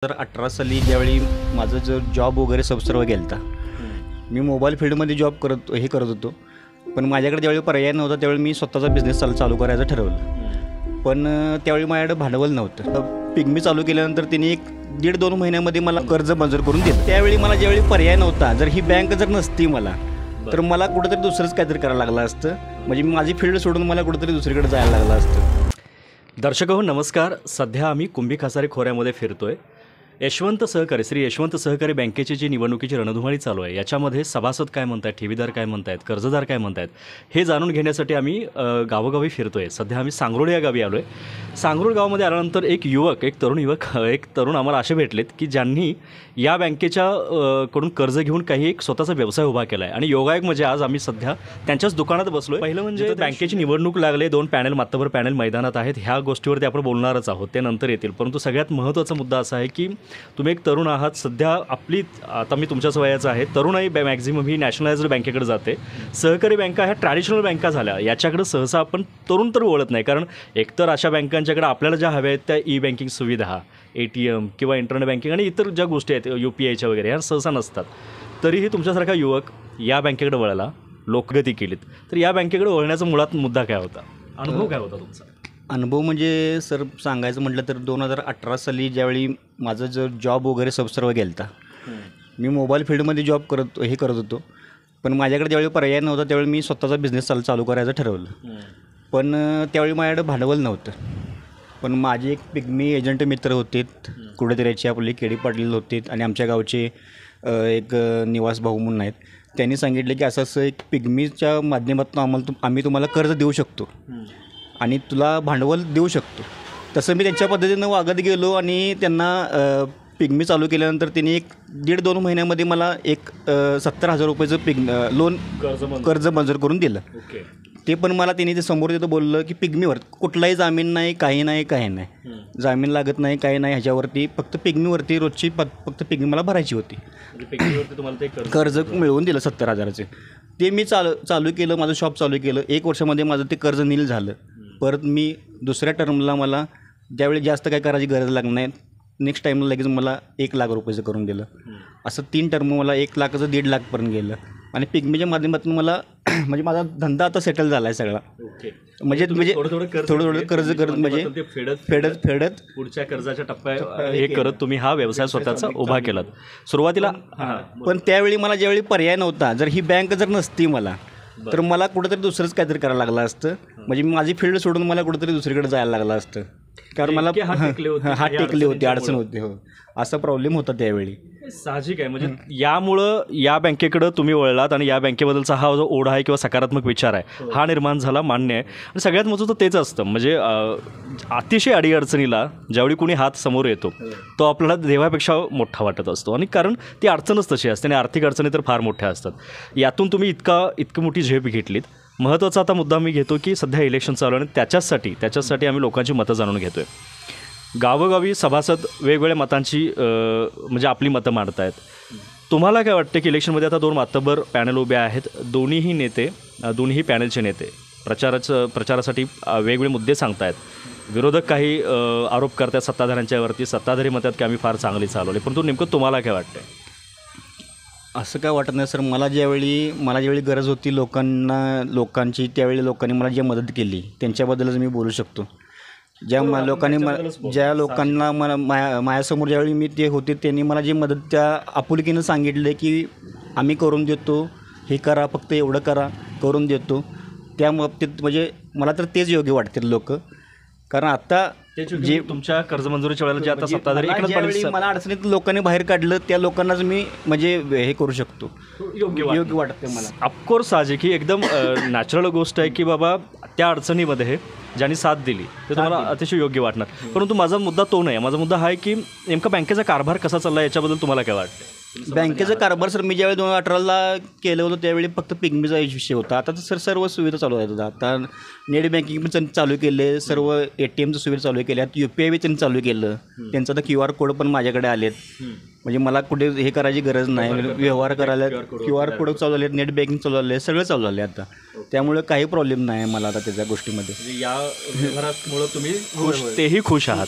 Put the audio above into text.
2018 साली ज्यावेळी माझं जो जॉब वगैरे सर्व गेला होता, मी मोबाईल फील्डमध्ये जॉब करत होतो. पण माझ्याकडे ज्यावेळी पर्याय नव्हता त्यावेळी मी स्वतःचा बिझनेस चालू करायचं ठरवलं. पण त्यावेळी माझ्याकडे भांडवल नव्हतं. पिग्मी चालू केल्यानंतर त्यांनी 1.5-2 महिन्यामध्ये मला कर्ज मंजूर करून दिलं. त्यावेळी मला ज्यावेळी पर्याय नव्हता, जर ही बँक जर नसती मला, तर मला कुठंतरी दुसरंच काहीतरी करायला लागलं असतं. म्हणजे माझी फील्ड सोडून मला कुठंतरी दुसरीकडे जायला लागलं असतं. दर्शक हो नमस्कार. सध्या आम्ही कुंभी खासारी खोऱ्यामध्ये फिरतोय. यशवंत सहकारी श्री यशवंत सहकारी बँकेची जी निवडणुकीची रणधुमाळी चालू आहे, याच्यामध्ये सभासद काय म्हणतात, ठेवीदार काय म्हणतात, कर्जदार काय म्हणतात, हे जाणून घेण्यासाठी आम्ही गावोगावी फिरतोय. सध्या आम्ही सांगरोळ या गावी आलो आहे. सांगरोळ गावामध्ये आल्यानंतर एक तरुण आम्हाला असे भेटलेत की ज्यांनी या बँकेच्या कडून कर्ज घेऊन काही एक स्वतःचा व्यवसाय उभा केला आहे. आणि योगायोग म्हणजे आज आम्ही सध्या त्यांच्याच दुकानात बसलो आहे. पहिलं म्हणजे बँकेची निवडणूक लागले, 2 पॅनल मातबर पॅनल मैदानात आहेत. ह्या गोष्टीवरती आपण बोलणारच आहोत, ते नंतर येतील. परंतु सगळ्यात महत्त्वाचा मुद्दा असा आहे की तुम्ही एक तरुण आहात. सध्या आता मी तुमच्याच वयाचं आहे. तरुणाई मॅक्झिमम ही नॅशनलाइज्ड बँकेकडे जाते. सहकारी बँका ह्या ट्रॅडिशनल बँका झाल्या, याच्याकडे सहसा आपण तरुण तर वळत नाही. कारण एकतर अशा बँकांच्याकडे आपल्याला ज्या हव्या आहेत त्या ई-बँकिंग सुविधा, ATM किंवा इंटरनेट बँकिंग आणि इतर ज्या गोष्टी आहेत UPIच्या वगैरे, ह्या सहसा नसतात. तरीही तुमच्यासारखा युवक या बँकेकडे वळला, लोकगती केलीत. तर या बँकेकडे वळण्याचा मुळात मुद्दा काय होता, अनुभव काय होता तुमचा? अनुभव म्हणजे सर सांगायचं म्हटलं तर 2018 साली ज्यावेळी माझं जो जॉब वगैरे सर्व गेला होता, मी मोबाईल फील्डमध्ये जॉब करत होतो. पण माझ्याकडे ज्यावेळी पर्याय नव्हता त्यावेळी मी स्वतःचा बिझनेस चालू करायचं ठरवलं. पण त्यावेळी माझ्याकडे भांडवल नव्हतं. पण माझे एक पिग्मी एजंट मित्र होते, कुठेतरीचे आपले केडी पाटील होते आणि आमच्या गावचे एक निवास भाऊ म्हणून आहेत. त्यांनी सांगितलं की असं एक पिग्मीच्या माध्यमातून आम्ही तुम्हाला कर्ज देऊ शकतो आणि तुला भांडवल देऊ शकतो. तसं मी त्यांच्या पद्धतीनं वागत गेलो आणि त्यांना पिग्मी चालू केल्यानंतर त्यांनी 1.5-2 महिन्यामध्ये मला 70,000 रुपयाचं लोन कर्ज मंजूर करून दिलं. ते पण मला त्यांनी ते समोर तिथं बोललं की पिग्मीवर कुठलाही जामीन नाही, काही नाही. जामीन लागत नाही, काही नाही. ह्याच्यावरती फक्त पिग्मीवरती रोजची फक्त पिग्मी मला भरायची होती. तुम्हाला ते कर्ज मिळवून दिलं 70,000चे. ते मी चालू केलं, माझं शॉप चालू केलं. 1 वर्षामध्ये माझं ते कर्ज नील झालं. परत मी दुसऱ्या टर्मला मला ज्यावेळी जास्त काय करायची गरज लागणार नाही, नेक्स्ट टाईमला लगेच मला 1,00,000 रुपयाचं करून दिलं. असं 3 टर्म मला 1,00,000चं 1,50,000पर्यंत गेलं. आणि पिग्मीच्या माध्यमातून मला म्हणजे माझा धंदा आता सेटल झाला आहे सगळा. म्हणजे थोडं कर्ज करत म्हणजे फेडत पुढच्या कर्जाच्या टप्प्यात हे करत तुम्ही हा व्यवसाय स्वतःचा उभा केलात सुरुवातीला. पण त्यावेळी मला ज्यावेळी पर्याय नव्हता, जर ही बँक जर नसती मला, तर मला कुठंतरी दुसरंच काहीतरी करायला लागलं असतं. म्हणजे माझी फील्ड सोडून मला कुठंतरी दुसरीकडे जायला लागलं असतं. कारण मला हात टेकले होते, अडचण होते. हो, असा प्रॉब्लेम होता त्यावेळी. साहजिक आहे. म्हणजे यामुळं या बँकेकडं तुम्ही वळलात आणि या बँकेबद्दलचा हा जो ओढा आहे किंवा सकारात्मक विचार आहे हा निर्माण झाला, मान्य आहे. आणि सगळ्यात महत्त्वाचं तेच असतं, म्हणजे अतिशय अडीअडचणीला ज्यावेळी कोणी हात समोर येतो तो आपल्याला देवापेक्षा मोठा वाटत असतो. आणि कारण ती अडचणच तशी असते आणि आर्थिक अडचणी तर फार मोठ्या असतात. यातून तुम्ही इतकी मोठी झेप घेतलीत. महत्त्वाचा आता मुद्दा मी घेतो की सध्या इलेक्शन चालू आहे आणि त्याच्यासाठी आम्ही लोकांची मतं जाणून घेतो आहे. गावोगावी सभासद वेगवेगळ्या मतांची म्हणजे आपली मतं मांडत आहेत. तुम्हाला काय वाटतं की इलेक्शनमध्ये आता 2 मातबर पॅनल उभे आहेत. दोन्ही पॅनलचे नेते प्रचारासाठी वेगवेगळे मुद्दे सांगतायत. विरोधक काही आरोप करतात सत्ताधाऱ्यांच्यावरती. सत्ताधारी म्हणतात की आम्ही फार चांगली चालवले. परंतु नेमकं तुम्हाला काय वाटतं? असं काय वाटत नाही सर. मला ज्यावेळी गरज होती लोकांची, त्यावेळी लोकांनी मला जी मदत केली त्यांच्याबद्दलच मी बोलू शकतो. ज्या लोकांना मला माझ्यासमोर ज्यावेळी मी ते होते त्यांनी मला जी मदत त्या आपुलकीनं सांगितलं की आम्ही करून देतो, हे करा, फक्त एवढं करा, करून देतो. त्या बाबतीत म्हणजे मला तर तेच योग्य वाटतील लोक. कारण आता जे तुमच्या कर्जमंजुरीच्या वेळेला जे आता सत्ताधारी मला अडचणीत लोकांनी बाहेर काढलं, त्या लोकांनाच मी म्हणजे हे करू शकतो, योग्य वाटतं मला. ऑफकोर्स साहजिक ही एकदम नॅचरल गोष्ट आहे की बाबा त्या अडचणीमध्ये ज्यांनी साथ दिली ते तुम्हाला अतिशय योग्य वाटणार. परंतु माझा मुद्दा तो नाही. माझा मुद्दा हा आहे की नेमका बँकेचा कारभार कसा चालला याच्याबद्दल तुम्हाला काय वाटतं? बँकेचा कारभार सर मी ज्यावेळी 2018ला केलं होतं त्यावेळी फक्त पिग्मीचा विषय होता. आता तर सर सर्व सुविधा चालू आहेत. आता नेट बँकिंग पण चालू केले, सर्व ATMचं सुविधा चालू केल्या, UPI त्यांनी चालू केलं. त्यांचा तर QR कोड पण माझ्याकडे आलेत. म्हणजे मला कुठे हे करायची गरज नाही. व्यवहार करायला QR कोड चालू आले, नेट बँकिंग चालू आले, सगळं चालू आले आता. त्यामुळे काही प्रॉब्लेम नाही मला आता त्याच्या गोष्टीमध्ये. या व्यवहारामुळे तुम्ही तेही खुश आहात.